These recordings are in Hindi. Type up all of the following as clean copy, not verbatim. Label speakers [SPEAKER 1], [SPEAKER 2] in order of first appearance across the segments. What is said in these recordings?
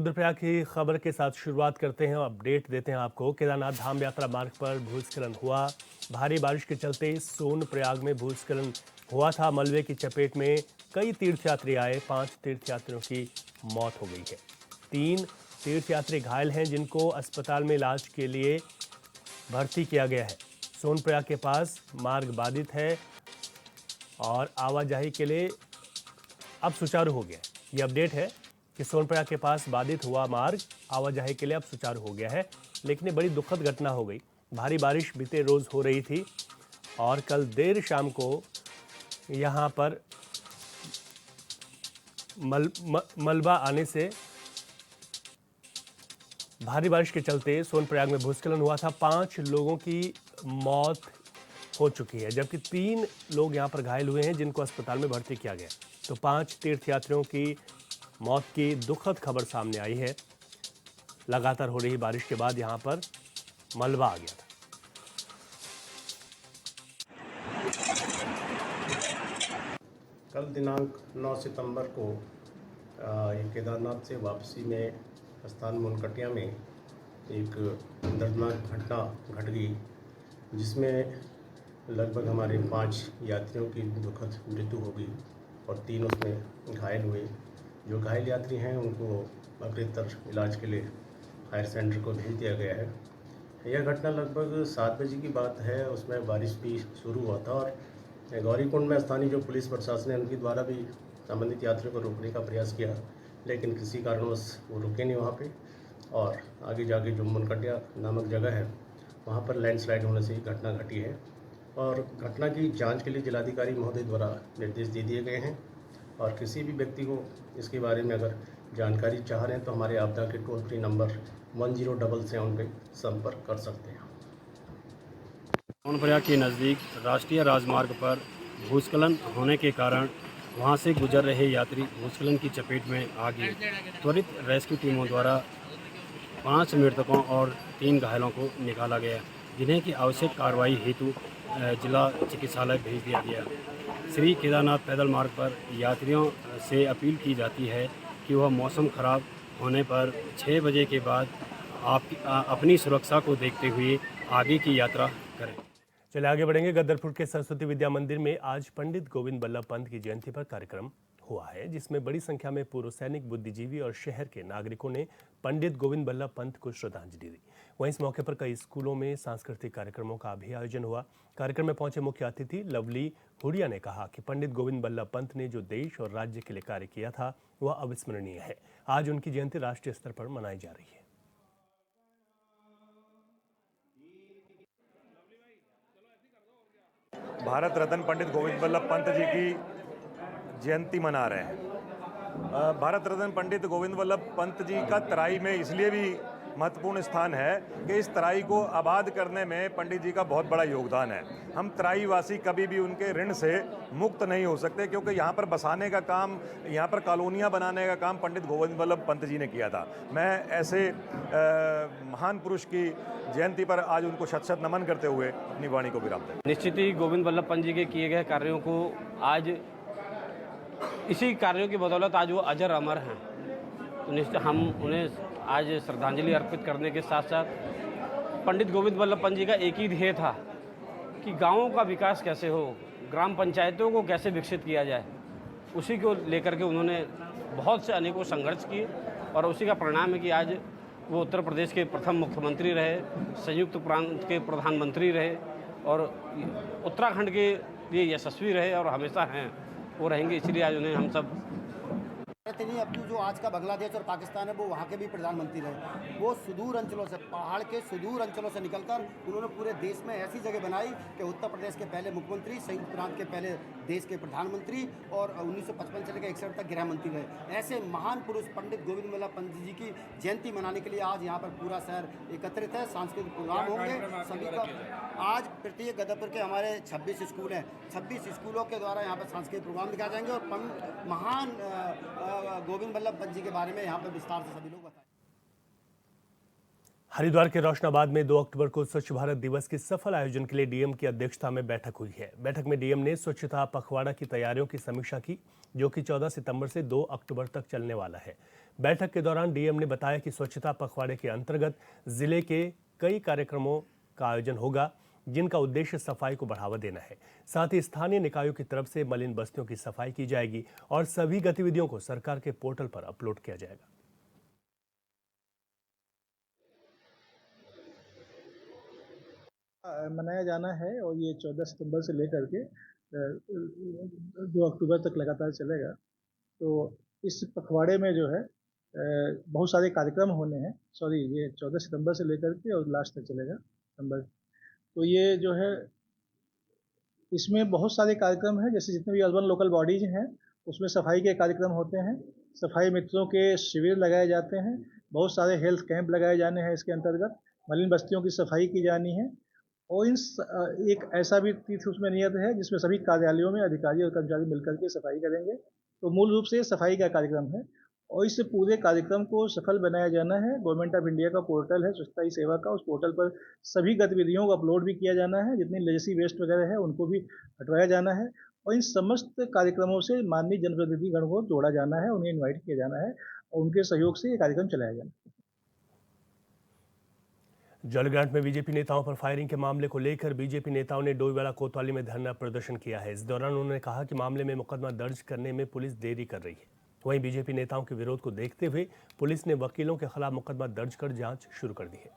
[SPEAKER 1] रुद्रप्रयाग की खबर के साथ शुरुआत करते हैं और अपडेट देते हैं आपको। केदारनाथ धाम यात्रा मार्ग पर भूस्खलन हुआ। भारी बारिश के चलते सोनप्रयाग में भूस्खलन हुआ था। मलबे की चपेट में कई तीर्थयात्री आए। 5 तीर्थयात्रियों की मौत हो गई है। 3 तीर्थयात्री घायल हैं, जिनको अस्पताल में इलाज के लिए भर्ती किया गया है। सोनप्रयाग के पास मार्ग बाधित है और आवाजाही के लिए अब सुचारू हो गया। ये अपडेट है कि सोनप्रयाग के पास बाधित हुआ मार्ग आवाजाही के लिए अब सुचारू हो गया है। लेकिन ये बड़ी दुखद घटना हो गई। भारी बारिश बीते रोज हो रही थी और कल देर शाम को यहाँ पर मलबा आने से भारी बारिश के चलते सोनप्रयाग में भूस्खलन हुआ था। 5 लोगों की मौत हो चुकी है, जबकि 3 लोग यहाँ पर घायल हुए हैं, जिनको अस्पताल में भर्ती किया गया। तो 5 तीर्थयात्रियों की मौत की दुखद खबर सामने आई है। लगातार हो रही बारिश के बाद यहाँ पर मलबा आ गया था।
[SPEAKER 2] कल दिनांक 9 सितंबर को केदारनाथ से वापसी में स्थान मुनकटिया में एक दर्दनाक घटना घट गई, जिसमें लगभग हमारे 5 यात्रियों की दुखद मृत्यु हो गई और 3 उसमें घायल हुए। जो घायल यात्री हैं उनको अग्रेतर इलाज के लिए हायर सेंटर को भेज दिया गया है। यह घटना लगभग 7 बजे की बात है। उसमें बारिश भी शुरू हुआ था और गौरीकुंड में स्थानीय जो पुलिस प्रशासन है उनके द्वारा भी संबंधित यात्रियों को रोकने का प्रयास किया, लेकिन किसी कारणवश वो रुके नहीं वहाँ पे। और आगे जाके जो मुनकटिया नामक जगह है वहाँ पर लैंडस्लाइड होने से ही घटना घटी है। और घटना की जांच के लिए जिलाधिकारी महोदय द्वारा निर्देश दे दिए गए हैं और किसी भी व्यक्ति को इसके बारे में अगर जानकारी चाह रहे हैं तो हमारे आपदा के टोल फ्री नंबर 1077 पे संपर्क कर सकते हैं।
[SPEAKER 3] सोनप्रयाग के नज़दीक राष्ट्रीय राजमार्ग पर भूस्खलन होने के कारण वहां से गुजर रहे यात्री भूस्खलन की चपेट में आ गए। त्वरित रेस्क्यू टीमों द्वारा 5 मृतकों और 3 घायलों को निकाला गया, जिन्हें की आवश्यक कार्रवाई हेतु जिला चिकित्सालय भेज दिया गया। श्री केदारनाथ पैदल मार्ग पर यात्रियों से अपील की जाती है कि वह मौसम खराब होने पर 6 बजे के बाद अपनी सुरक्षा को देखते हुए आगे की यात्रा करें।
[SPEAKER 1] चले आगे बढ़ेंगे। गदरपुर के सरस्वती विद्या मंदिर में आज पंडित गोविंद बल्लभ पंत की जयंती पर कार्यक्रम हुआ है, जिसमें बड़ी संख्या में पूर्व सैनिक, बुद्धिजीवी और शहर के नागरिकों ने पंडित गोविंद बल्लभ पंत को श्रद्धांजलि दी। वहीं इस मौके पर कई स्कूलों में सांस्कृतिक कार्यक्रमों का भी आयोजन हुआ। कार्यक्रम में पहुंचे मुख्य अतिथि लवली हुडिया ने कहा कि पंडित गोविंद बल्लभ पंत ने जो देश और राज्य के लिए कार्य किया था वह अविस्मरणीय है। आज उनकी जयंती राष्ट्रीय स्तर पर मनाई जा रही है।
[SPEAKER 4] भारत रत्न पंडित गोविंद बल्लभ पंत जी की जयंती मना रहे हैं। भारत रत्न पंडित गोविंद बल्लभ पंत जी का तराई में इसलिए भी महत्वपूर्ण स्थान है कि इस तराई को आबाद करने में पंडित जी का बहुत बड़ा योगदान है। हम तराई वासी कभी भी उनके ऋण से मुक्त नहीं हो सकते, क्योंकि यहाँ पर बसाने का काम, यहाँ पर कॉलोनियाँ बनाने का काम पंडित गोविंद बल्लभ पंत जी ने किया था। मैं ऐसे महान पुरुष की जयंती पर आज उनको शत शत नमन करते हुए अपनी वाणी को विराम दें।
[SPEAKER 3] निश्चित ही गोविंद बल्लभ पंत जी के किए गए कार्यों को आज इसी कार्यों की बदौलत आज वो अजर अमर हैं। तो निश्चित हम उन्हें आज श्रद्धांजलि अर्पित करने के साथ साथ पंडित गोविंद बल्लभ पंत जी का एक ही ध्येय था कि गाँवों का विकास कैसे हो, ग्राम पंचायतों को कैसे विकसित किया जाए, उसी को लेकर के उन्होंने बहुत से अनेकों संघर्ष किए और उसी का परिणाम है कि आज वो उत्तर प्रदेश के प्रथम मुख्यमंत्री रहे, संयुक्त प्रांत के प्रधानमंत्री रहे और उत्तराखंड के लिए यशस्वी रहे और हमेशा हैं, वो रहेंगे। इसलिए आज उन्हें हम सब
[SPEAKER 5] अपनी जो आज का बांग्लादेश और पाकिस्तान है वो वहाँ के भी प्रधानमंत्री रहे। वो सुदूर अंचलों से, पहाड़ के सुदूर अंचलों से निकलकर उन्होंने पूरे देश में ऐसी जगह बनाई कि उत्तर प्रदेश के पहले मुख्यमंत्री, संयुक्त प्रांत के पहले देश के प्रधानमंत्री और 1955 से लेकर 61 तक गृह मंत्री रहे। ऐसे महान पुरुष पंडित गोविंद बल्लभ पंत जी की जयंती मनाने के लिए आज यहाँ पर पूरा शहर एकत्रित है। सांस्कृतिक प्रोग्राम होंगे सभी का। आज प्रत्येक गदरपुर के हमारे 26 स्कूल हैं, 26 स्कूलों के द्वारा यहाँ पर सांस्कृतिक प्रोग्राम दिखाए जाएंगे और महान गोविंद बल्लभ पंत जी के बारे में यहाँ पर विस्तार से सभी लोग बताएं।
[SPEAKER 1] हरिद्वार के रोशनाबाद में 2 अक्टूबर को स्वच्छ भारत दिवस के सफल आयोजन के लिए डीएम की अध्यक्षता में बैठक हुई है। बैठक में डीएम ने स्वच्छता पखवाड़ा की तैयारियों की समीक्षा की, जो कि 14 सितंबर से 2 अक्टूबर तक चलने वाला है। बैठक के दौरान डीएम ने बताया कि स्वच्छता पखवाड़े के अंतर्गत जिले के कई कार्यक्रमों का आयोजन होगा, जिनका उद्देश्य सफाई को बढ़ावा देना है। साथ ही स्थानीय निकायों की तरफ से मलिन बस्तियों की सफाई की जाएगी और सभी गतिविधियों को सरकार के पोर्टल पर अपलोड किया जाएगा।
[SPEAKER 6] मनाया जाना है और ये 14 सितंबर से लेकर के 2 अक्टूबर तक लगातार चलेगा। तो इस पखवाड़े में जो है बहुत सारे कार्यक्रम होने हैं। ये 14 सितंबर से लेकर के और लास्ट तक चलेगा सितंबर। तो ये जो है इसमें बहुत सारे कार्यक्रम हैं, जैसे जितने भी अर्बन लोकल बॉडीज हैं उसमें सफाई के कार्यक्रम होते हैं, सफाई मित्रों के शिविर लगाए जाते हैं, बहुत सारे हेल्थ कैंप लगाए जाने हैं। इसके अंतर्गत मलिन बस्तियों की सफाई की जानी है और एक ऐसा भी तीर्थ उसमें नियत है जिसमें सभी कार्यालयों में अधिकारी और कर्मचारी मिलकर के सफाई करेंगे। तो मूल रूप से सफाई का कार्यक्रम है और इस पूरे कार्यक्रम को सफल बनाया जाना है। गवर्नमेंट ऑफ इंडिया का पोर्टल है स्वच्छता ही सेवा का, उस पोर्टल पर सभी गतिविधियों को अपलोड भी किया जाना है। जितनी लेजेसी वेस्ट वगैरह है उनको भी हटवाया जाना है और इन समस्त कार्यक्रमों से माननीय जनप्रतिनिधिगण को जोड़ा जाना है, उन्हें इन्वाइट किया जाना है और उनके सहयोग से ये कार्यक्रम चलाया जाना है।
[SPEAKER 1] जलग्रांट में बीजेपी नेताओं पर फायरिंग के मामले को लेकर बीजेपी नेताओं ने डोईवाला कोतवाली में धरना प्रदर्शन किया है। इस दौरान उन्होंने कहा कि मामले में मुकदमा दर्ज करने में पुलिस देरी कर रही है। वहीं बीजेपी नेताओं के विरोध को देखते हुए पुलिस ने वकीलों के खिलाफ मुकदमा दर्ज कर जांच शुरू कर दी है।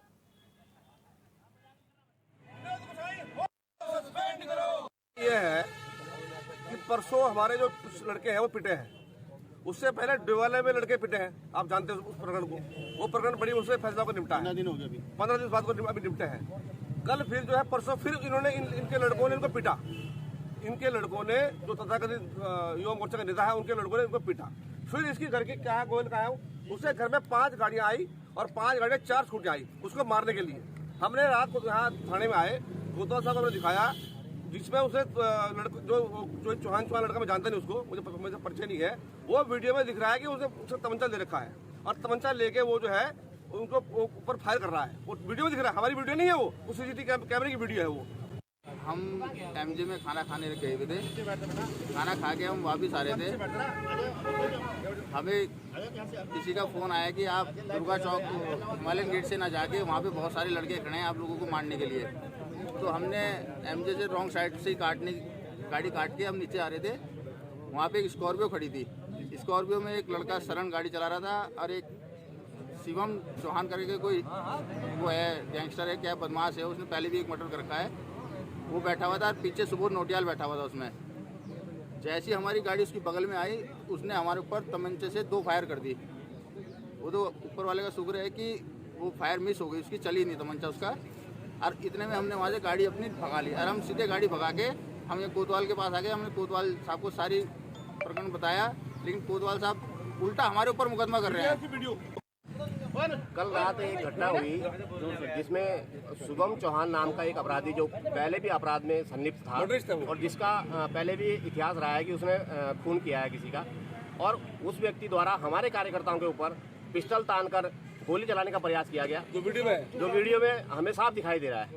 [SPEAKER 7] ये है कि परसों हमारे जो लड़के हैं वो पिटे हैं, उससे पहले डोईवाला में लड़के पिटे हैं, आप जानते हैं उस प्रकरण को। वो प्रकरण बड़ी उससे फैसला को निपटा है, 15 दिन बाद को अभी निपटे हैं। कल फिर जो है परसों फिर इन्होंने इनके लड़कों ने इनको पीटा। इनके लड़कों ने जो तथाकथित युवा मोर्चा का नेता है उनके लड़कों ने इनको पीटा। फिर इसकी घर की क्या है गोयल का है, उससे घर में 5 गाड़ियां आई और 5 गाड़ियां 4 स्कूटियां आई उसको मारने के लिए। हमने रात को यहाँ थाने में आए, कोतवाल साहब को हमने दिखाया, जिसमें उसे जो चौहान लड़का, मैं जानता नहीं उसको, मुझे परिचय नहीं है, वो वीडियो में दिख रहा है कि उसे तमंचा ले रखा है और तमंचा लेके वो जो है उनको ऊपर फायर कर रहा है। वो वीडियो में दिख रहा है, हमारी वीडियो नहीं है, वो सीसीटीवी कैमरे की वीडियो है। वो
[SPEAKER 8] हम एमजे में खाना खाने गए हुए थे, खाना खा के हम वापस आ रहे थे। हमें किसी का फ़ोन आया कि आप दुर्गा चौक मलिन गेट से ना जाके वहाँ पे बहुत सारे लड़के खड़े हैं आप लोगों को मारने के लिए। तो हमने एमजे से रॉन्ग साइड से गाड़ी काट के हम नीचे आ रहे थे। वहाँ पे एक स्कॉर्पियो खड़ी थी। स्कॉर्पियो में एक लड़का सरन गाड़ी चला रहा था और एक शिवम चौहान करके कोई वो है, गैंगस्टर है क्या, बदमाश है, उसने पहले भी एक मर्डर कर रखा है, वो बैठा हुआ था और पीछे सुबोध नोटियाल बैठा हुआ था उसमें। जैसी हमारी गाड़ी उसकी बगल में आई, उसने हमारे ऊपर तमंचे से 2 फायर कर दी। वो तो ऊपर वाले का शुक्र है कि वो फायर मिस हो गई, उसकी चली नहीं तमंचा उसका। और इतने में हमने वहाँ से गाड़ी अपनी भगा ली और हम सीधे गाड़ी भगा के हम ये कोतवाल के पास आ गए। हमने कोतवाल साहब को सारी प्रकरण बताया, लेकिन कोतवाल साहब उल्टा हमारे ऊपर मुकदमा कर रहे हैं।
[SPEAKER 2] कल रात एक घटना हुई जिसमें शुभम चौहान नाम का एक अपराधी, जो पहले भी अपराध में संलिप्त था और जिसका पहले भी इतिहास रहा है कि उसने खून किया है किसी का, और उस व्यक्ति द्वारा हमारे कार्यकर्ताओं के ऊपर पिस्टल तानकर गोली चलाने का प्रयास किया गया, जो वीडियो में हमें साफ दिखाई दे रहा है।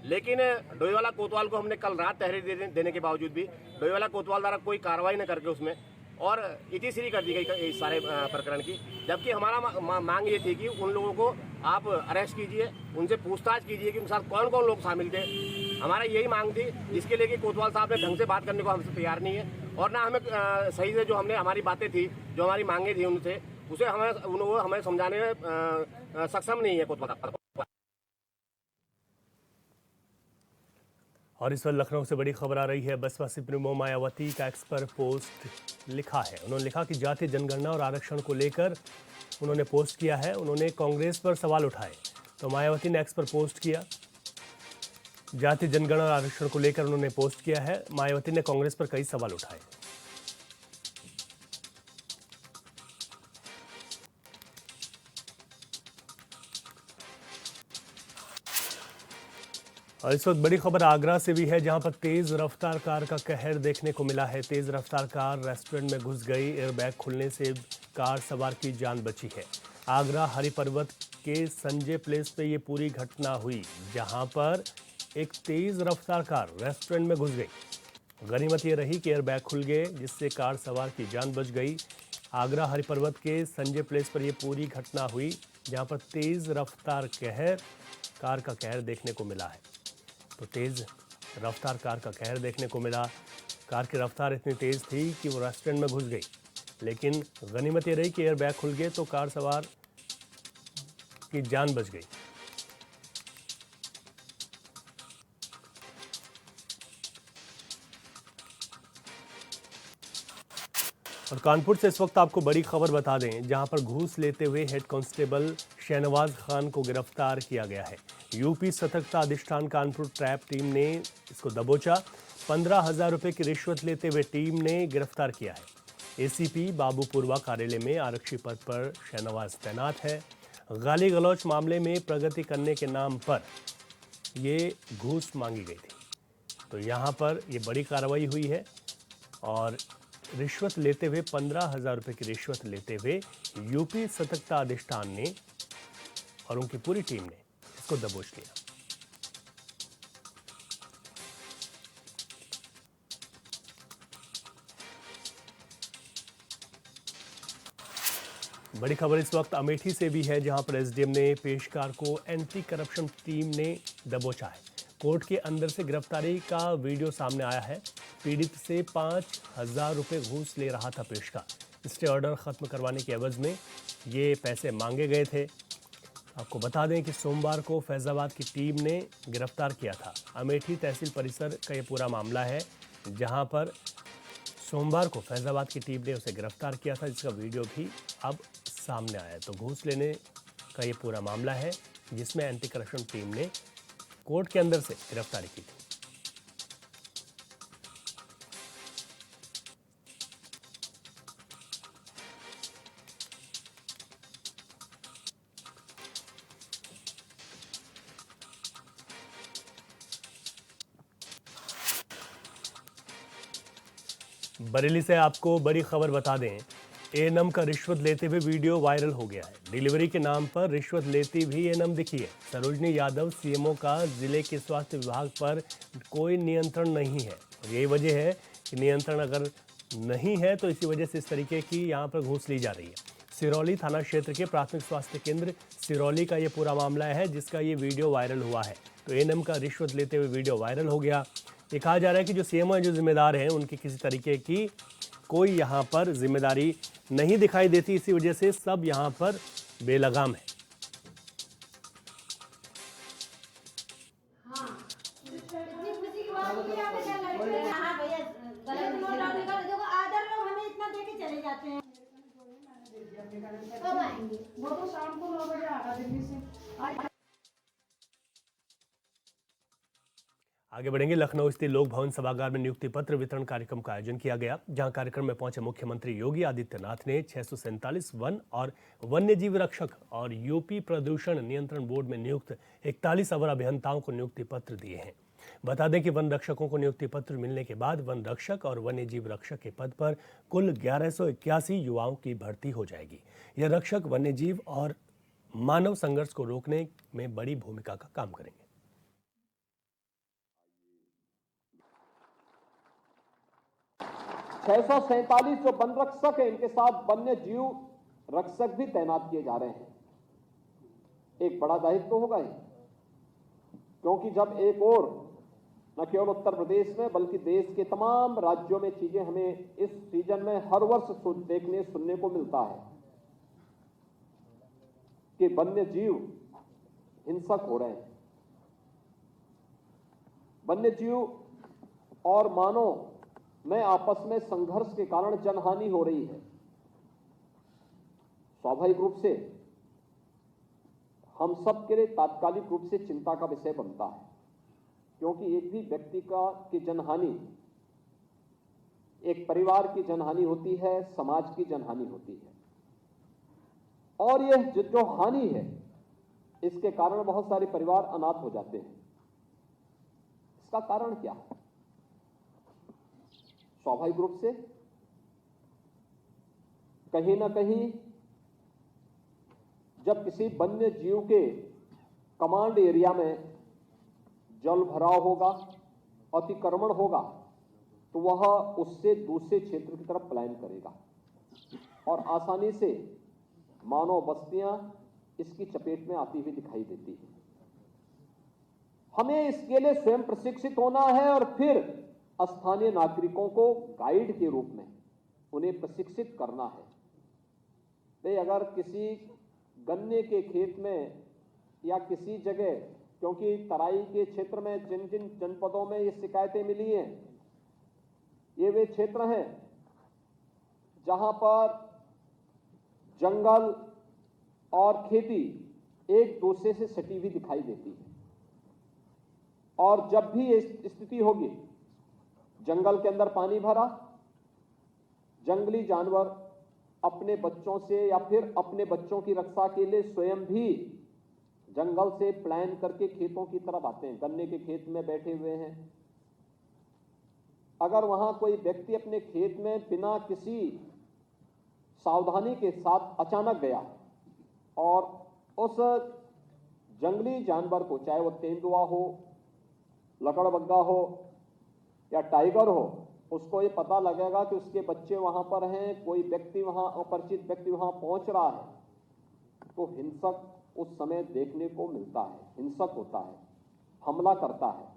[SPEAKER 2] लेकिन डोईवाला कोतवाल को हमने कल रात तहरीर देने के बावजूद भी डोईवाला कोतवाल द्वारा कोई कार्रवाई न करके उसमें और इतिश्री कर दी गई इस सारे प्रकरण की। जबकि हमारा मांग ये थी कि उन लोगों को आप अरेस्ट कीजिए, उनसे पूछताछ कीजिए कि उनके साथ कौन कौन लोग शामिल थे। हमारा यही मांग थी, जिसके लिए कि कोतवाल साहब ने ढंग से बात करने को हमसे तैयार नहीं है और ना हमें सही से जो हमने हमारी बातें थी, जो हमारी मांगे थी उनसे, उसे हमें समझाने में सक्षम नहीं है कोतवाल साहब।
[SPEAKER 1] और इस वक्त लखनऊ से बड़ी खबर आ रही है। बसपा सुप्रीमो मायावती का एक्स पर पोस्ट लिखा है। उन्होंने लिखा कि जातीय जनगणना और आरक्षण को लेकर उन्होंने पोस्ट किया है। उन्होंने कांग्रेस पर सवाल उठाए तो मायावती ने एक्स पर पोस्ट किया। जातीय जनगणना और आरक्षण को लेकर उन्होंने पोस्ट किया है। मायावती ने कांग्रेस पर कई सवाल उठाए। और इस वक्त बड़ी खबर आगरा से भी है, जहां पर तेज रफ्तार कार का कहर देखने को मिला है। तेज रफ्तार कार रेस्टोरेंट में घुस गई। एयरबैग खुलने से कार सवार की जान बची है। आगरा हरि पर्वत के संजय प्लेस पे ये पूरी घटना हुई, जहां पर एक तेज रफ्तार कार रेस्टोरेंट में घुस गई। गनीमत ये रही कि एयरबैग खुल गए, जिससे कार सवार की जान बच गई। आगरा हरिपर्वत के संजय प्लेस पर यह पूरी घटना हुई, जहां पर तेज रफ्तार कार का कहर देखने को मिला है। तो तेज रफ्तार कार का कहर देखने को मिला। कार की रफ्तार इतनी तेज थी कि वो रेस्टोरेंट में घुस गई, लेकिन गनीमत ये रही कि एयर बैग खुल गए तो कार सवार की जान बच गई। और कानपुर से इस वक्त आपको बड़ी खबर बता दें, जहां पर घूस लेते हुए हेड कांस्टेबल शहनवाज खान को गिरफ्तार किया गया है। यूपी सतर्कता अधिष्ठान कानपुर ट्रैप टीम ने इसको दबोचा। 15,000 रुपए की रिश्वत लेते हुए टीम ने गिरफ्तार किया है। एसीपी बाबूपुरवा कार्यालय में आरक्षी पद पर शहनवाज तैनात है। गाली गलौच मामले में प्रगति करने के नाम पर ये घूस मांगी गई थी। तो यहाँ पर ये बड़ी कार्रवाई हुई है और रिश्वत लेते हुए 15,000 रुपए की रिश्वत लेते हुए यूपी सतर्कता अधिष्ठान ने और उनकी पूरी टीम ने इसको दबोच लिया। बड़ी खबर इस वक्त अमेठी से भी है, जहां पर एसडीएम ने पेशकार को एंटी करप्शन टीम ने दबोचा है। कोर्ट के अंदर से गिरफ्तारी का वीडियो सामने आया है। पीड़ित से 5,000 रुपए घूस ले रहा था पेशकार। स्टे ऑर्डर खत्म करवाने के एवज में ये पैसे मांगे गए थे। आपको बता दें कि सोमवार को फैजाबाद की टीम ने गिरफ्तार किया था। अमेठी तहसील परिसर का ये पूरा मामला है, जहां पर सोमवार को फैजाबाद की टीम ने उसे गिरफ्तार किया था, जिसका वीडियो भी अब सामने आया। तो घूस लेने का ये पूरा मामला है, जिसमें एंटी करप्शन टीम ने कोर्ट के अंदर से गिरफ्तारी की थी। बरेली से आपको बड़ी खबर बता दें, एएनएम का रिश्वत लेते हुए वीडियो वायरल हो गया है। डिलीवरी के नाम पर रिश्वत लेती भी एएनएम दिखी है। सरोजनी यादव सीएमओ का जिले के स्वास्थ्य विभाग पर कोई नियंत्रण नहीं है। और यही वजह है कि नियंत्रण अगर नहीं है तो इसी वजह से इस तरीके की यहाँ पर घूस ली जा रही है। सिरौली थाना क्षेत्र के प्राथमिक स्वास्थ्य केंद्र सिरौली का ये पूरा मामला है, जिसका ये वीडियो वायरल हुआ है। तो एएनएम का रिश्वत लेते हुए वीडियो वायरल हो गया। ये कहा जा रहा है कि जो सीएमओ जो जिम्मेदार हैं, उनकी किसी तरीके की कोई यहाँ पर जिम्मेदारी नहीं दिखाई देती, इसी वजह से सब यहाँ पर बेलगाम है।
[SPEAKER 9] वो तो शाम को 9 बजे आएगा दिल्ली से।
[SPEAKER 1] आगे बढ़ेंगे। लखनऊ स्थित लोक भवन सभागार में नियुक्ति पत्र वितरण कार्यक्रम का आयोजन किया गया, जहां कार्यक्रम में पहुंचे मुख्यमंत्री योगी आदित्यनाथ ने 647 वन और वन्यजीव रक्षक और यूपी प्रदूषण नियंत्रण बोर्ड में नियुक्त 41 अवर अभियंताओं को नियुक्ति पत्र दिए हैं। बता दें कि वन रक्षकों को नियुक्ति पत्र मिलने के बाद वन रक्षक और वन्यजीव रक्षक के पद पर कुल 1181 युवाओं की भर्ती हो जाएगी। यह रक्षक वन्यजीव और मानव संघर्ष को रोकने में बड़ी भूमिका का काम करेंगे।
[SPEAKER 10] 647 जो वन रक्षक है, इनके साथ वन्य जीव रक्षक भी तैनात किए जा रहे हैं। एक बड़ा दायित्व होगा ये, क्योंकि जब एक और न केवल उत्तर प्रदेश में बल्कि देश के तमाम राज्यों में चीजें हमें इस सीजन में हर वर्ष देखने सुनने को मिलता है कि वन्य जीव हिंसक हो रहे हैं, वन्य जीव और मानव में आपस में संघर्ष के कारण जनहानि हो रही है। स्वाभाविक रूप से हम सब के लिए तात्कालिक रूप से चिंता का विषय बनता है, क्योंकि एक भी व्यक्ति की जनहानि एक परिवार की जनहानि होती है, समाज की जनहानि होती है। और यह जो हानि है, इसके कारण बहुत सारे परिवार अनाथ हो जाते हैं। इसका कारण क्या है? स्वाभाविक रूप से कहीं ना कहीं जब किसी वन्य जीव के कमांड एरिया में जल भराव होगा, अतिक्रमण होगा, तो वह उससे दूसरे क्षेत्र की तरफ पलायन करेगा। और आसानी से मानव बस्तियां इसकी चपेट में आती हुई दिखाई देती है। हमें इसके लिए स्वयं प्रशिक्षित होना है और फिर स्थानीय नागरिकों को गाइड के रूप में उन्हें प्रशिक्षित करना है। भाई अगर किसी गन्ने के खेत में या किसी जगह, क्योंकि तराई के क्षेत्र में जिन जिन जनपदों में ये शिकायतें मिली हैं, ये वे क्षेत्र हैं जहां पर जंगल और खेती एक दूसरे से सटी हुई दिखाई देती है। और जब भी ये स्थिति होगी, जंगल के अंदर पानी भरा, जंगली जानवर अपने बच्चों से या फिर अपने बच्चों की रक्षा के लिए स्वयं भी जंगल से पलायन करके खेतों की तरफ आते हैं। गन्ने के खेत में बैठे हुए हैं, अगर वहां कोई व्यक्ति अपने खेत में बिना किसी सावधानी के साथ अचानक गया और उस जंगली जानवर को, चाहे वो तेंदुआ हो, लकड़बग्गा हो या टाइगर हो, उसको ये पता लगेगा कि उसके बच्चे वहां पर हैं, कोई व्यक्ति वहां, अपरिचित व्यक्ति वहां पहुंच रहा है, तो हिंसक उस समय देखने को मिलता है, हिंसक होता है, हमला करता है।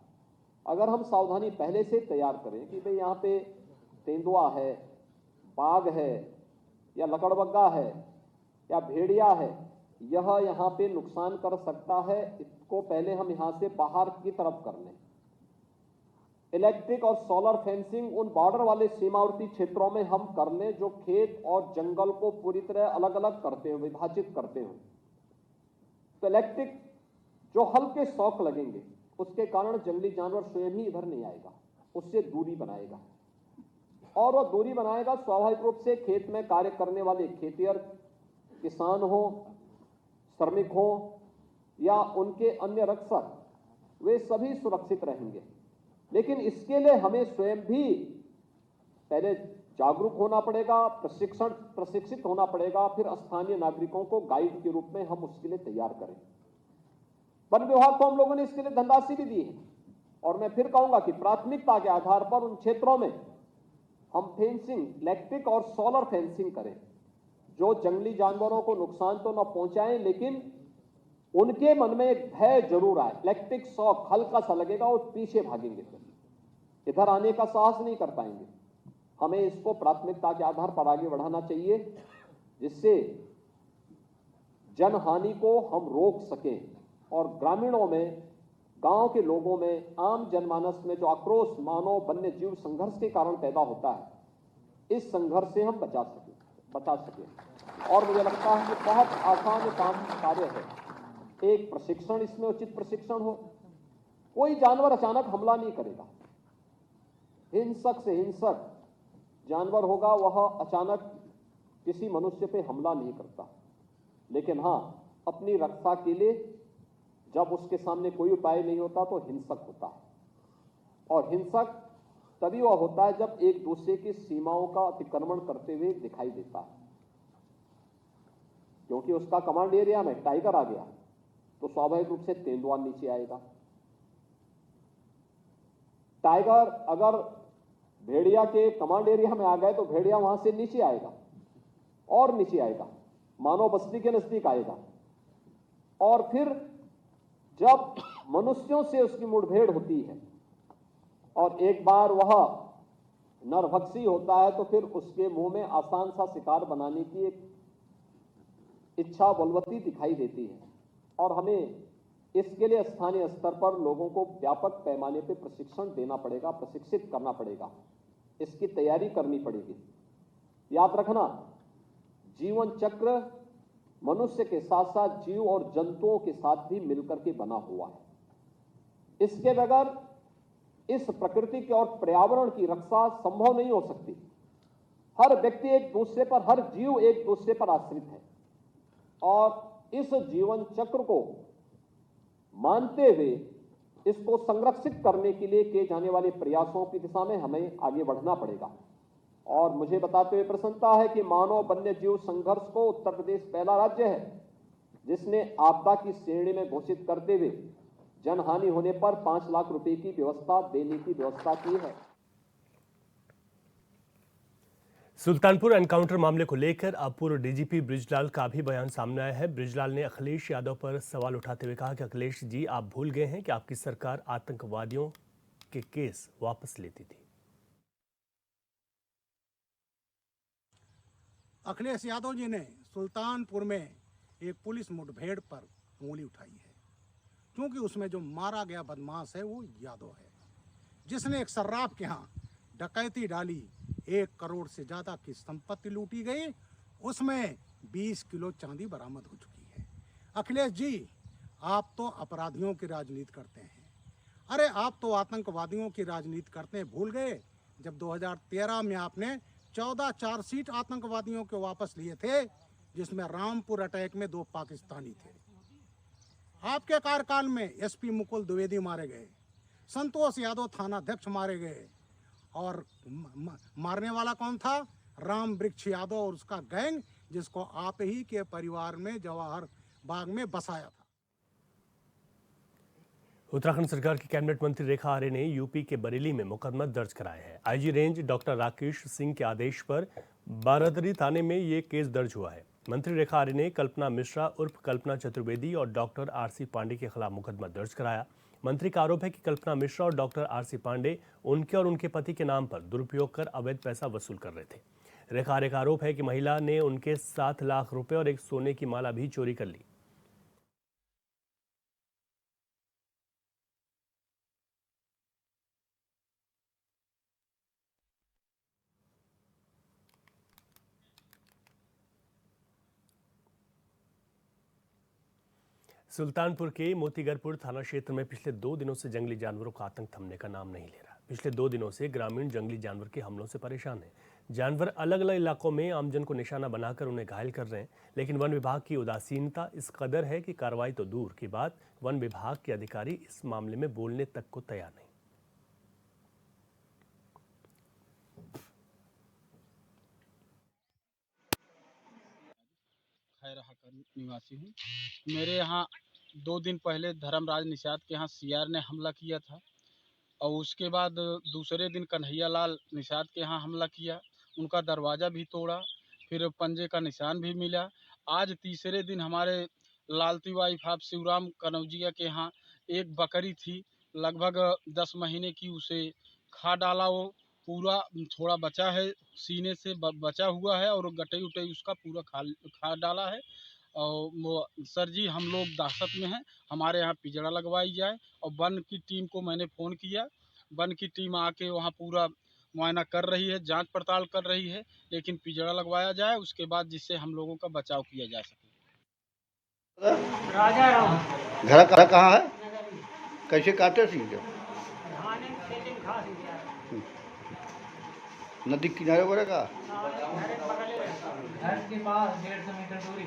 [SPEAKER 10] अगर हम सावधानी पहले से तैयार करें कि भाई यहाँ पे तेंदुआ है, बाघ है या लकड़बग्गा है या भेड़िया है, यह यहाँ पे नुकसान कर सकता है, इसको पहले हम यहाँ से बाहर की तरफ कर लें। इलेक्ट्रिक और सोलर फेंसिंग उन बॉर्डर वाले सीमावर्ती क्षेत्रों में हम कर लें जो खेत और जंगल को पूरी तरह अलग अलग करते हो, विभाजित करते हो। तो इलेक्ट्रिक जो हल्के शॉक लगेंगे उसके कारण जंगली जानवर स्वयं ही इधर नहीं आएगा, उससे दूरी बनाएगा। और वह दूरी बनाएगा स्वाभाविक रूप से खेत में कार्य करने वाले खेतिहर किसान हो, श्रमिक हो या उनके अन्य रक्षक, वे सभी सुरक्षित रहेंगे। लेकिन इसके लिए हमें स्वयं भी पहले जागरूक होना पड़ेगा, प्रशिक्षित होना पड़ेगा, फिर स्थानीय नागरिकों को गाइड के रूप में हम उसके लिए तैयार करें। वन विभाग को हम लोगों ने इसके लिए धनराशि भी दी है और मैं फिर कहूंगा कि प्राथमिकता के आधार पर उन क्षेत्रों में हम फेंसिंग, इलेक्ट्रिक और सोलर फेंसिंग करें जो जंगली जानवरों को नुकसान तो न पहुंचाएं, लेकिन उनके मन में एक भय जरूर आए। इलेक्ट्रिक शॉक हल्का सा लगेगा और पीछे भागेंगे, फिर इधर आने का साहस नहीं कर पाएंगे। हमें इसको प्राथमिकता के आधार पर आगे बढ़ाना चाहिए जिससे जनहानि को हम रोक सकें और ग्रामीणों में, गांव के लोगों में, आम जनमानस में जो आक्रोश मानव वन्य जीव संघर्ष के कारण पैदा होता है, इस संघर्ष से हम बचा सकें। और मुझे लगता है कि बहुत आसान कार्य है। एक प्रशिक्षण, इसमें उचित प्रशिक्षण हो, कोई जानवर अचानक हमला नहीं करेगा। हिंसक से हिंसक जानवर होगा, वह अचानक किसी मनुष्य पे हमला नहीं करता, लेकिन हां, अपनी रक्षा के लिए जब उसके सामने कोई उपाय नहीं होता तो हिंसक होता है। और हिंसक तभी वह होता है जब एक दूसरे की सीमाओं का अतिक्रमण करते हुए दिखाई देता है। क्योंकि उसका कमांड एरिया में टाइगर आ गया तो स्वाभाविक रूप से तेंदुआ नीचे आएगा। टाइगर अगर भेड़िया के कमांड एरिया में आ गए तो भेड़िया वहां से नीचे आएगा और नीचे आएगा, मानव बस्ती के नजदीक आएगा। और फिर जब मनुष्यों से उसकी मुठभेड़ होती है और एक बार वह नरभक्षी होता है तो फिर उसके मुंह में आसान सा शिकार बनाने की एक इच्छा बलवती दिखाई देती है। और हमें इसके लिए स्थानीय स्तर पर लोगों को व्यापक पैमाने पर प्रशिक्षण देना पड़ेगा, प्रशिक्षित करना पड़ेगा, इसकी तैयारी करनी पड़ेगी। याद रखना, जीवन चक्र मनुष्य के साथ साथ जीव और जंतुओं के साथ भी मिलकर के बना हुआ है। इसके बगैर इस प्रकृति के और पर्यावरण की रक्षा संभव नहीं हो सकती। हर व्यक्ति एक दूसरे पर, हर जीव एक दूसरे पर आश्रित है और इस जीवन चक्र को मानते हुए इसको संरक्षित करने के लिए किए जाने वाले प्रयासों की दिशा में हमें आगे बढ़ना पड़ेगा। और मुझे बताते हुए प्रसन्नता है कि मानव वन्य जीव संघर्ष को उत्तर प्रदेश पहला राज्य है जिसने आपदा की श्रेणी में घोषित करते हुए जनहानि होने पर 5 लाख रुपए की व्यवस्था देने की व्यवस्था की है।
[SPEAKER 1] सुल्तानपुर एनकाउंटर मामले को लेकर अब पूर्व डीजीपी बृजलाल का भी बयान सामने आया है। बृजलाल ने अखिलेश यादव पर सवाल उठाते हुए कहा कि अखिलेश जी, आप भूल गए हैं कि आपकी सरकार आतंकवादियों के केस वापस लेती थी।
[SPEAKER 11] अखिलेश यादव जी ने सुल्तानपुर में एक पुलिस मुठभेड़ पर उंगली उठाई है, क्योंकि उसमें जो मारा गया बदमाश है वो यादव है, जिसने एक सर्राफ के यहाँ डकैती डाली। 1 करोड़ से ज़्यादा की संपत्ति लूटी गई, उसमें 20 किलो चांदी बरामद हो चुकी है। अखिलेश जी, आप तो अपराधियों की राजनीति करते हैं। अरे आप तो आतंकवादियों की राजनीति करते हैं। भूल गए जब 2013 में आपने 14 चार्जशीट आतंकवादियों के वापस लिए थे, जिसमें रामपुर अटैक में 2 पाकिस्तानी थे। आपके कार्यकाल में एसपी मुकुल द्विवेदी मारे गए, संतोष यादव थानाध्यक्ष मारे गए, और मारने वाला कौन था? राम वृक्ष यादव और उसका गैंग, जिसको आप ही के परिवार में जवाहर बाग में बसाया था।
[SPEAKER 1] उत्तराखंड सरकार की कैबिनेट मंत्री रेखा आर्य ने यूपी के बरेली में मुकदमा दर्ज कराया है। IG range doctor Rakesh Singh के आदेश पर बारादरी थाने में ये केस दर्ज हुआ है। मंत्री रेखा आर्य ने कल्पना मिश्रा उर्फ कल्पना चतुर्वेदी और डॉक्टर आरसी पांडे के खिलाफ मुकदमा दर्ज कराया। मंत्री का आरोप है कि कल्पना मिश्रा और डॉक्टर आरसी पांडे उनके और उनके पति के नाम पर दुरुपयोग कर अवैध पैसा वसूल कर रहे थे। रेखा आर्य का आरोप है कि महिला ने उनके 7 लाख रुपए और एक सोने की माला भी चोरी कर ली। सुल्तानपुर के मोतीगरपुर थाना क्षेत्र में पिछले 2 दिनों से जंगली जानवरों का आतंक थमने का नाम नहीं ले रहा। पिछले 2 दिनों से ग्रामीण जंगली जानवर के हमलों से परेशान हैं। जानवर अलग अलग इलाकों में आमजन को निशाना बनाकर उन्हें घायल कर रहे हैं, लेकिन वन विभाग की उदासीनता इस कदर है कि कार्रवाई तो दूर की बात, वन विभाग के अधिकारी इस मामले में बोलने तक को तैयार नहीं।
[SPEAKER 12] निवासी हूँ। मेरे यहाँ 2 दिन पहले धर्मराज निषाद के यहाँ सीआर ने हमला किया था, और उसके बाद दूसरे दिन कन्हैया लाल निषाद के यहाँ हमला किया, उनका दरवाज़ा भी तोड़ा, फिर पंजे का निशान भी मिला। आज तीसरे दिन हमारे लालती वाइफ आप शिवराम कनौजिया के यहाँ एक बकरी थी, लगभग 10 महीने की, उसे खा डाला। वो पूरा थोड़ा बचा है, सीने से बचा हुआ है, और गटई उटई उसका पूरा खा डाला है। और वो सर जी, हम लोग दहशत में हैं, हमारे यहाँ पिंजड़ा लगवाई जाए। और वन की टीम को मैंने फ़ोन किया, वन की टीम आके वहाँ पूरा मुआयना कर रही है, जांच पड़ताल कर रही है, लेकिन पिंजड़ा लगवाया जाए उसके बाद, जिससे हम लोगों का बचाव किया जा सके।
[SPEAKER 5] घर कहाँ है? कैसे काटे सी? नदी किनारे पर का?
[SPEAKER 13] घर के पास 150 मीटर दूरी।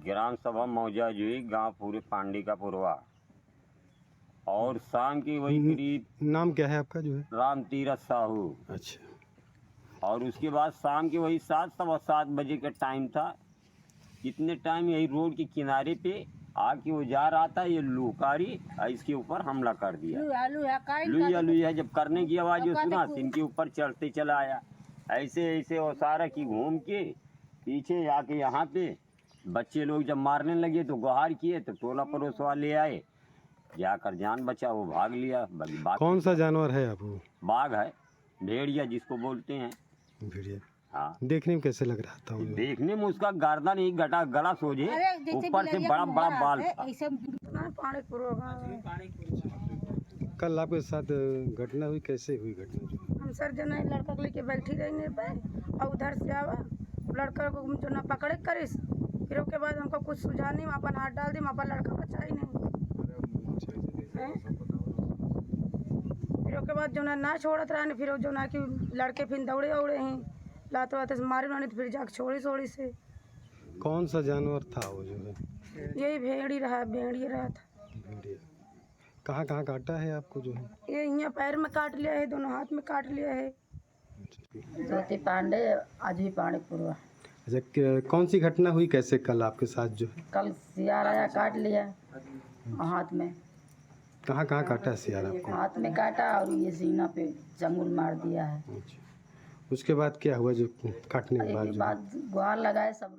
[SPEAKER 14] ग्राम सभा मौजा जी, गांव पूरे पांडी का पुरवा, और शाम की वही करीब।
[SPEAKER 15] नाम क्या है आपका जो है?
[SPEAKER 14] राम तीरथ साहू।
[SPEAKER 15] अच्छा।
[SPEAKER 14] और उसके बाद शाम के वही 7-7 बजे का टाइम था। इतने टाइम यही रोड के किनारे पे आके वो जा रहा था, ये लुकारी इसके ऊपर हमला कर दिया। लुया जब करने की आवाज़ सुना, इनके ऊपर चढ़ते चला आया, ऐसे ऐसे और सारा की घूम के पीछे आके यहाँ पे बच्चे लोग जब मारने लगे तो गुहार किए, तो टोला पड़ोस वाले आए, जाकर जान बचा, वो भाग लिया।
[SPEAKER 15] कौन सा जानवर है आपको?
[SPEAKER 14] बाघ है, भेड़िया जिसको बोलते हैं।
[SPEAKER 15] भेड़िया।
[SPEAKER 14] हाँ।
[SPEAKER 15] देखने में कैसे लग रहा था?
[SPEAKER 14] देखने में उसका गर्दन एक गला सोझे, ऊपर से बड़ा बड़ा बाल था।
[SPEAKER 15] कल आपके साथ घटना हुई, कैसे हुई घटना?
[SPEAKER 16] हम सर जो ना लड़का को लेके बैठी रही पे, और उधर से आवा लड़का को जो ना पकड़े करिस, फिर उसके बाद हमको कुछ सुझा नहीं, वहाँ पर हाथ डाल दी, वहाँ पर लड़का बचा ही नहीं। फिर उसके बाद जो ना छोड़त रहा, फिर जो ना कि लड़के फिर दौड़े हैं, लाते वाते से मारे उन्होंने, फिर जाकर छोड़ी से।
[SPEAKER 15] कौन सा जानवर था वो जो है?
[SPEAKER 16] यही भेड़िया रहा था।
[SPEAKER 15] भेड़िया। कहाँ काटा है आपको जो है?
[SPEAKER 16] ये यहाँ पैर में काट लिया है, दोनों हाथ में काट लिया है।
[SPEAKER 17] ज्योति पांडे, अजय पांडे पुरवा।
[SPEAKER 15] अच्छा, कौन सी घटना हुई, कैसे कल आपके साथ जो है?
[SPEAKER 17] कल सीआर आया, काट लिया हाथ में।
[SPEAKER 15] कहाँ कहाँ काटा है सियार आपको?
[SPEAKER 17] हाथ में काटा और ये सीना पे चंगुल मार दिया है।
[SPEAKER 15] उसके बाद क्या हुआ जो काटने के बाद
[SPEAKER 17] उसके बाद गुहार लगाए सब लोग।